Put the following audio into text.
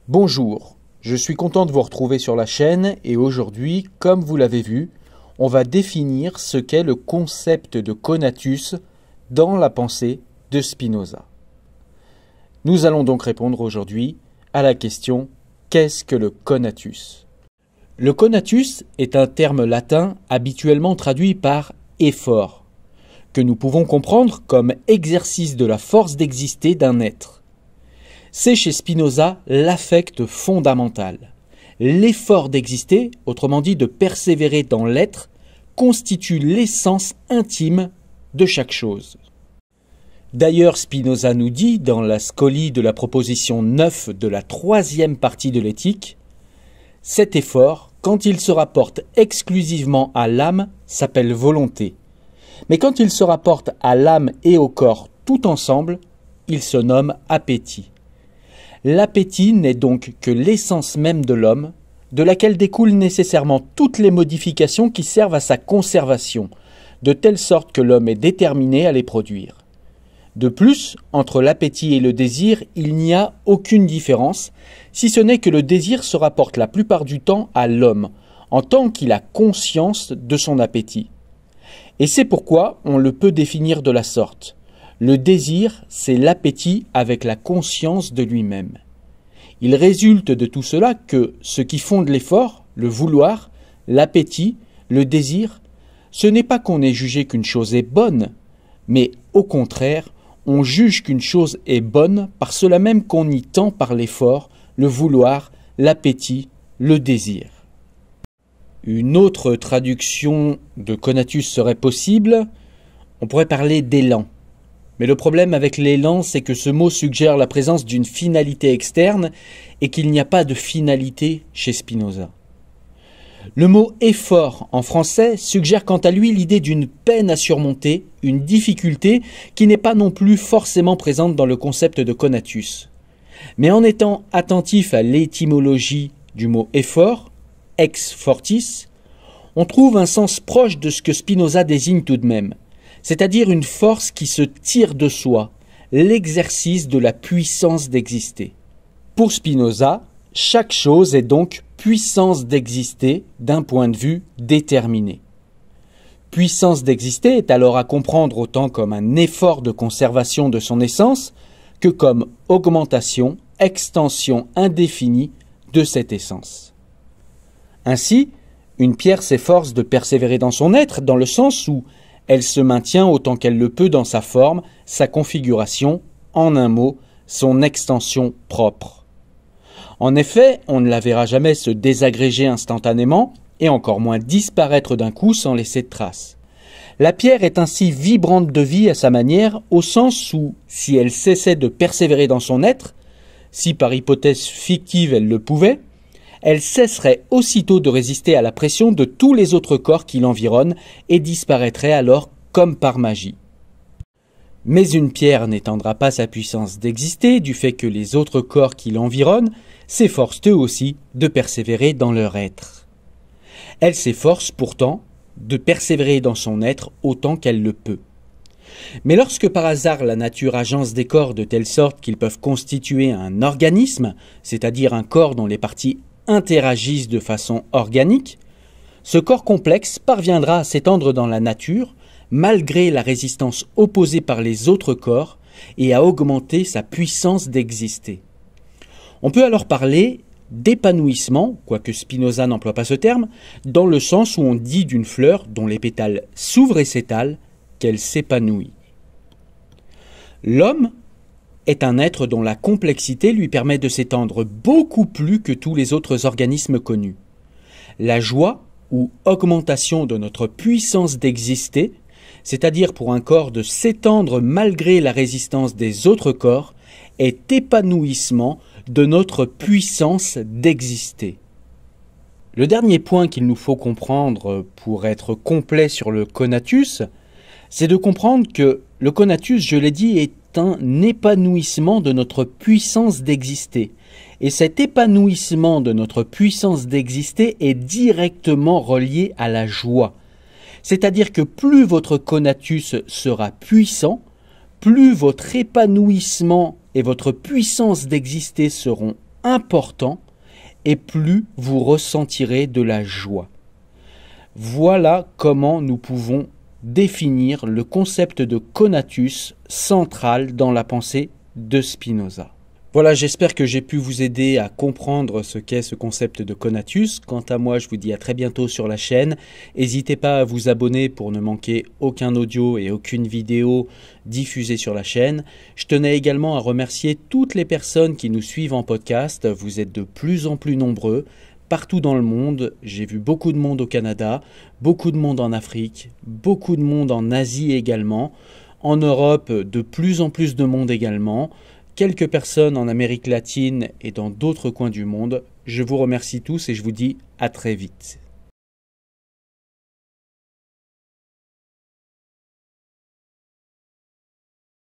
Bonjour, je suis content de vous retrouver sur la chaîne et aujourd'hui, comme vous l'avez vu, on va définir ce qu'est le concept de conatus dans la pensée de Spinoza. Nous allons donc répondre aujourd'hui à la question « Qu'est-ce que le conatus ?» Le conatus est un terme latin habituellement traduit par « effort », que nous pouvons comprendre comme exercice de la force d'exister d'un être. C'est chez Spinoza l'affect fondamental. L'effort d'exister, autrement dit de persévérer dans l'être, constitue l'essence intime de chaque chose. D'ailleurs, Spinoza nous dit, dans la Scoli de la proposition 9 de la troisième partie de l'éthique, « Cet effort, quand il se rapporte exclusivement à l'âme, s'appelle volonté. Mais quand il se rapporte à l'âme et au corps tout ensemble, il se nomme appétit. L'appétit n'est donc que l'essence même de l'homme, de laquelle découlent nécessairement toutes les modifications qui servent à sa conservation, de telle sorte que l'homme est déterminé à les produire. De plus, entre l'appétit et le désir, il n'y a aucune différence, si ce n'est que le désir se rapporte la plupart du temps à l'homme, en tant qu'il a conscience de son appétit. Et c'est pourquoi on le peut définir de la sorte. Le désir, c'est l'appétit avec la conscience de lui-même. Il résulte de tout cela que ce qui fonde l'effort, le vouloir, l'appétit, le désir, ce n'est pas qu'on ait jugé qu'une chose est bonne, mais au contraire, on juge qu'une chose est bonne par cela même qu'on y tend par l'effort, le vouloir, l'appétit, le désir. Une autre traduction de conatus serait possible. On pourrait parler d'élan. Mais le problème avec l'élan, c'est que ce mot suggère la présence d'une finalité externe et qu'il n'y a pas de finalité chez Spinoza. Le mot « effort » en français suggère quant à lui l'idée d'une peine à surmonter, une difficulté qui n'est pas non plus forcément présente dans le concept de conatus. Mais en étant attentif à l'étymologie du mot « effort », ex fortis, on trouve un sens proche de ce que Spinoza désigne tout de même, c'est-à-dire une force qui se tire de soi, l'exercice de la puissance d'exister. Pour Spinoza, chaque chose est donc puissance d'exister d'un point de vue déterminé. Puissance d'exister est alors à comprendre autant comme un effort de conservation de son essence que comme augmentation, extension indéfinie de cette essence. Ainsi, une pierre s'efforce de persévérer dans son être, dans le sens où elle se maintient autant qu'elle le peut dans sa forme, sa configuration, en un mot, son extension propre. En effet, on ne la verra jamais se désagréger instantanément, et encore moins disparaître d'un coup sans laisser de traces. La pierre est ainsi vibrante de vie à sa manière, au sens où, si elle cessait de persévérer dans son être, si par hypothèse fictive elle le pouvait, elle cesserait aussitôt de résister à la pression de tous les autres corps qui l'environnent et disparaîtrait alors comme par magie. Mais une pierre n'étendra pas sa puissance d'exister du fait que les autres corps qui l'environnent s'efforcent eux aussi de persévérer dans leur être. Elle s'efforce pourtant de persévérer dans son être autant qu'elle le peut. Mais lorsque par hasard la nature agence des corps de telle sorte qu'ils peuvent constituer un organisme, c'est-à-dire un corps dont les parties interagissent de façon organique, ce corps complexe parviendra à s'étendre dans la nature malgré la résistance opposée par les autres corps et à augmenter sa puissance d'exister. On peut alors parler d'épanouissement, quoique Spinoza n'emploie pas ce terme, dans le sens où on dit d'une fleur dont les pétales s'ouvrent et s'étalent qu'elle s'épanouit. L'homme est un être dont la complexité lui permet de s'étendre beaucoup plus que tous les autres organismes connus. La joie, ou augmentation de notre puissance d'exister, c'est-à-dire pour un corps de s'étendre malgré la résistance des autres corps, est épanouissement de notre puissance d'exister. Le dernier point qu'il nous faut comprendre pour être complet sur le conatus, c'est de comprendre que le conatus, je l'ai dit, est un épanouissement de notre puissance d'exister. Et cet épanouissement de notre puissance d'exister est directement relié à la joie. C'est-à-dire que plus votre conatus sera puissant, plus votre épanouissement et votre puissance d'exister seront important et plus vous ressentirez de la joie. Voilà comment nous pouvons définir le concept de conatus central dans la pensée de Spinoza. Voilà, j'espère que j'ai pu vous aider à comprendre ce qu'est ce concept de conatus. Quant à moi, je vous dis à très bientôt sur la chaîne. N'hésitez pas à vous abonner pour ne manquer aucun audio et aucune vidéo diffusée sur la chaîne. Je tenais également à remercier toutes les personnes qui nous suivent en podcast. Vous êtes de plus en plus nombreux. Partout dans le monde, j'ai vu beaucoup de monde au Canada, beaucoup de monde en Afrique, beaucoup de monde en Asie également. En Europe, de plus en plus de monde également. Quelques personnes en Amérique latine et dans d'autres coins du monde. Je vous remercie tous et je vous dis à très vite.